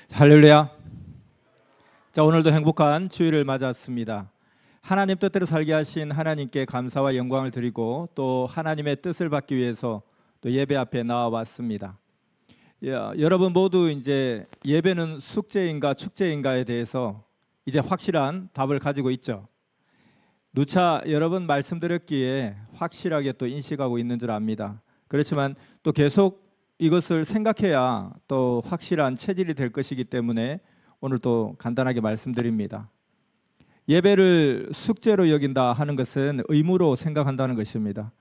할렐루야. 자, 오늘도 행복한 주일을 맞았습니다. 하나님 뜻대로 살게 하신 하나님께 감사와 영광을 드리고 또 하나님의 뜻을 받기 위해서 또 예배 앞에 나와 왔습니다. 여러분 모두 이제 예배는 숙제인가 축제인가에 대해서 이제 확실한 답을 가지고 있죠. 누차 여러 번 말씀드렸기에 확실하게 또 인식하고 있는 줄 압니다. 그렇지만 또 계속 이것을 생각해야 또 확실한 체질이 될 것이기 때문에 오늘 또 간단하게 말씀드립니다. 예배를 숙제로 여긴다 하는 것은 의무로 생각한다는 것입니다.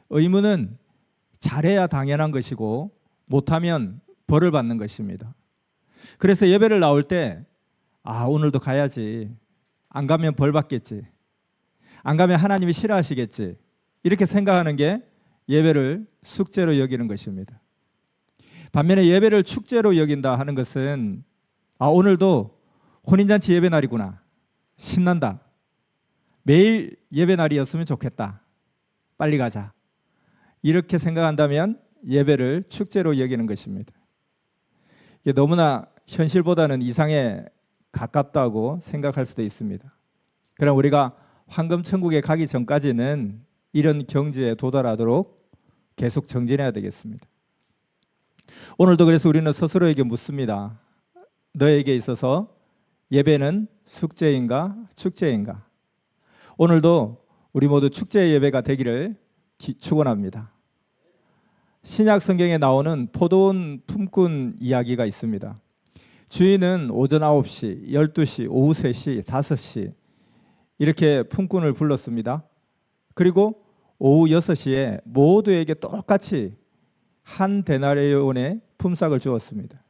의무는 잘해야 당연한 것이고 못하면 벌을 받는 것입니다. 그래서 예배를 나올 때 오늘도 가야지, 안 가면 벌 받겠지, 안 가면 하나님이 싫어하시겠지, 이렇게 생각하는 게 예배를 숙제로 여기는 것입니다. 반면에 예배를 축제로 여긴다 하는 것은 오늘도 혼인잔치 예배 날이구나, 신난다, 매일 예배 날이었으면 좋겠다, 빨리 가자, 이렇게 생각한다면 예배를 축제로 여기는 것입니다. 이게 너무나 현실보다는 이상에 가깝다고 생각할 수도 있습니다. 그럼 우리가 황금천국에 가기 전까지는 이런 경지에 도달하도록 계속 정진해야 되겠습니다. 오늘도 그래서 우리는 스스로에게 묻습니다. 너에게 있어서 예배는 숙제인가 축제인가? 오늘도 우리 모두 축제 예배가 되기를 축원합니다. 신약 성경에 나오는 포도원 품꾼 이야기가 있습니다. 주인은 오전 9시, 12시, 오후 3시, 5시 이렇게 품꾼을 불렀습니다. 그리고 오후 6시에 모두에게 똑같이 한 데나리온의 품삯을 주었습니다.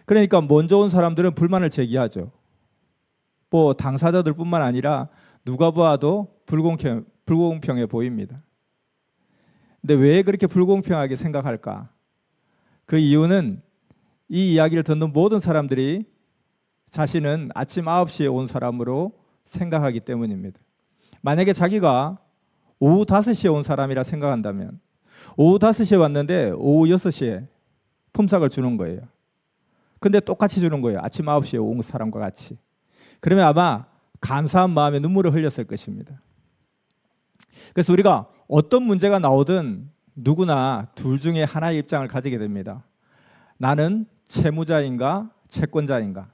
그러니까 먼저 온 사람들은 불만을 제기하죠. 당사자들뿐만 아니라 누가 보아도 불공평해 보입니다. 근데 왜 그렇게 불공평하게 생각할까? 그 이유는 이 이야기를 듣는 모든 사람들이 자신은 아침 9시에 온 사람으로 생각하기 때문입니다. 만약에 자기가 오후 5시에 온 사람이라 생각한다면 오후 5시에 왔는데 오후 6시에 품삯을 주는 거예요. 근데 똑같이 주는 거예요. 아침 9시에 온 사람과 같이. 그러면 아마 감사한 마음에 눈물을 흘렸을 것입니다. 그래서 우리가 어떤 문제가 나오든 누구나 둘 중에 하나의 입장을 가지게 됩니다. 나는 채무자인가 채권자인가?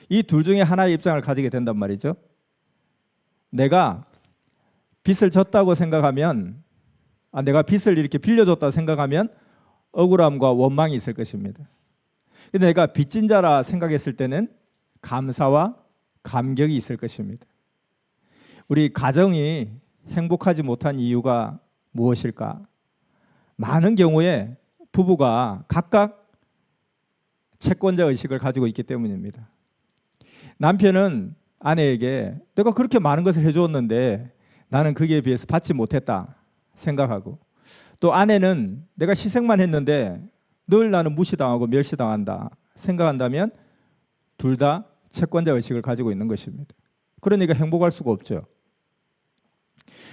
이 둘 중에 하나의 입장을 가지게 된단 말이죠. 내가 빚을 졌다고 생각하면, 내가 빚을 이렇게 빌려줬다고 생각하면 억울함과 원망이 있을 것입니다. 근데 내가 빚진 자라 생각했을 때는 감사와 감격이 있을 것입니다. 우리 가정이 행복하지 못한 이유가 무엇일까? 많은 경우에 부부가 각각 채권자 의식을 가지고 있기 때문입니다. 남편은 아내에게 내가 그렇게 많은 것을 해주었는데 나는 거기에 비해서 받지 못했다 생각하고, 또 아내는 내가 희생만 했는데 늘 나는 무시당하고 멸시당한다 생각한다면 둘 다 채권자 의식을 가지고 있는 것입니다. 그러니까 행복할 수가 없죠.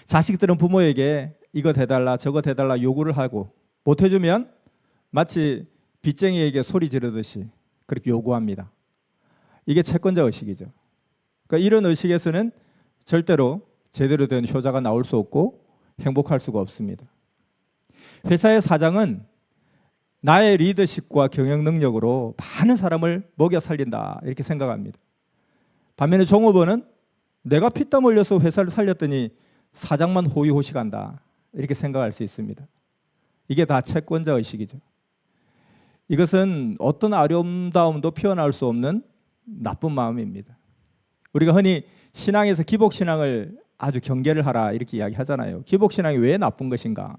자식들은 부모에게 이거 대달라 저거 대달라 요구를 하고 못해주면 마치 빚쟁이에게 소리 지르듯이 그렇게 요구합니다. 이게 채권자 의식이죠. 그러니까 이런 의식에서는 절대로 제대로 된 효자가 나올 수 없고 행복할 수가 없습니다. 회사의 사장은 나의 리더십과 경영 능력으로 많은 사람을 먹여 살린다 이렇게 생각합니다. 반면에 종업원은 내가 피땀 흘려서 회사를 살렸더니 사장만 호의호식한다 이렇게 생각할 수 있습니다. 이게 다 채권자 의식이죠. 이것은 어떤 아름다움도 표현할 수 없는 나쁜 마음입니다. 우리가 흔히 신앙에서 기복신앙을 아주 경계를 하라 이렇게 이야기하잖아요. 기복신앙이 왜 나쁜 것인가?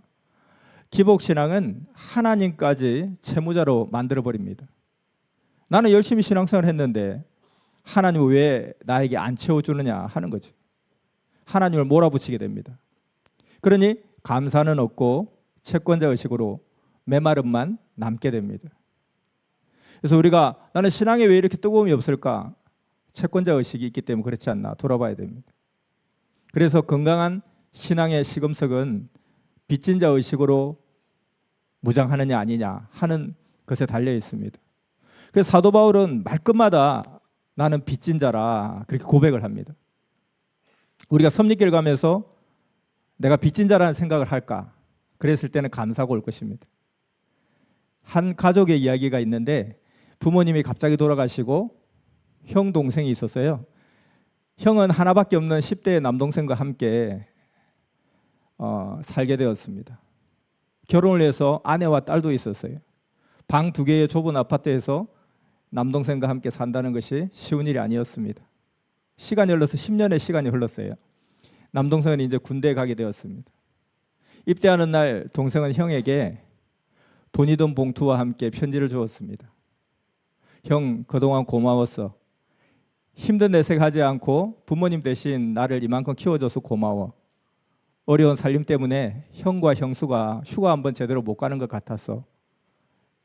기복신앙은 하나님까지 채무자로 만들어버립니다. 나는 열심히 신앙생활을 했는데 하나님은 왜 나에게 안 채워주느냐 하는 거죠. 하나님을 몰아붙이게 됩니다. 그러니 감사는 없고 채권자 의식으로 메마름만 남게 됩니다. 그래서 우리가 나는 신앙에 왜 이렇게 뜨거움이 없을까? 채권자 의식이 있기 때문에 그렇지 않나 돌아봐야 됩니다. 그래서 건강한 신앙의 시금석은 빚진 자 의식으로 무장하느냐 아니냐 하는 것에 달려 있습니다. 그래서 사도 바울은 말끝마다 나는 빚진 자라 그렇게 고백을 합니다. 우리가 섭리길을 가면서 내가 빚진 자라는 생각을 할까? 그랬을 때는 감사가 올 것입니다. 한 가족의 이야기가 있는데 부모님이 갑자기 돌아가시고 형 동생이 있었어요. 형은 하나밖에 없는 10대의 남동생과 함께 살게 되었습니다. 결혼을 해서 아내와 딸도 있었어요. 방 2개의 좁은 아파트에서 남동생과 함께 산다는 것이 쉬운 일이 아니었습니다. 시간이 흘러서 10년의 시간이 흘렀어요. 남동생은 이제 군대에 가게 되었습니다. 입대하는 날 동생은 형에게 돈이든 봉투와 함께 편지를 주었습니다. 형, 그동안 고마웠어. 힘든 내색하지 않고 부모님 대신 나를 이만큼 키워줘서 고마워. 어려운 살림 때문에 형과 형수가 휴가 한번 제대로 못 가는 것 같았어.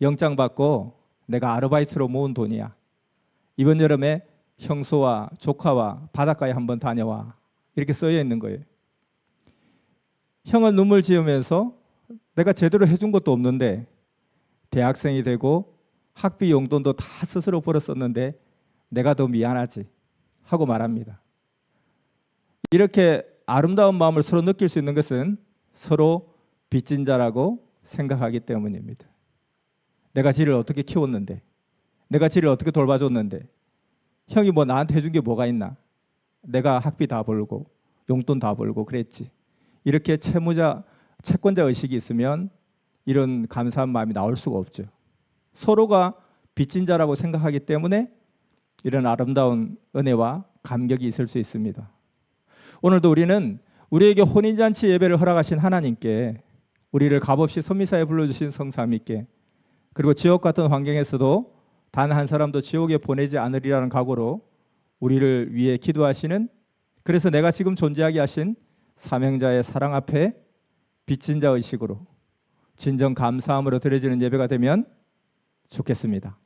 영장 받고 내가 아르바이트로 모은 돈이야. 이번 여름에 형수와 조카와 바닷가에 한번 다녀와. 이렇게 써져 있는 거예요. 형은 눈물 지으면서 내가 제대로 해준 것도 없는데 대학생이 되고 학비 용돈도 다 스스로 벌었었는데 내가 더 미안하지 하고 말합니다. 이렇게 아름다운 마음을 서로 느낄 수 있는 것은 서로 빚진 자라고 생각하기 때문입니다. 내가 지를 어떻게 키웠는데, 내가 지를 어떻게 돌봐줬는데, 형이 뭐 나한테 해준 게 뭐가 있나? 내가 학비 다 벌고 용돈 다 벌고 그랬지. 이렇게 채권자 의식이 있으면 이런 감사한 마음이 나올 수가 없죠. 서로가 빚진 자라고 생각하기 때문에 이런 아름다운 은혜와 감격이 있을 수 있습니다. 오늘도 우리는 우리에게 혼인잔치 예배를 허락하신 하나님께, 우리를 값없이 선미사에 불러주신 성삼위께, 그리고 지옥 같은 환경에서도 단 한 사람도 지옥에 보내지 않으리라는 각오로 우리를 위해 기도하시는, 그래서 내가 지금 존재하게 하신 사명자의 사랑 앞에 빚진 자 의식으로 진정 감사함으로 드려지는 예배가 되면 좋겠습니다.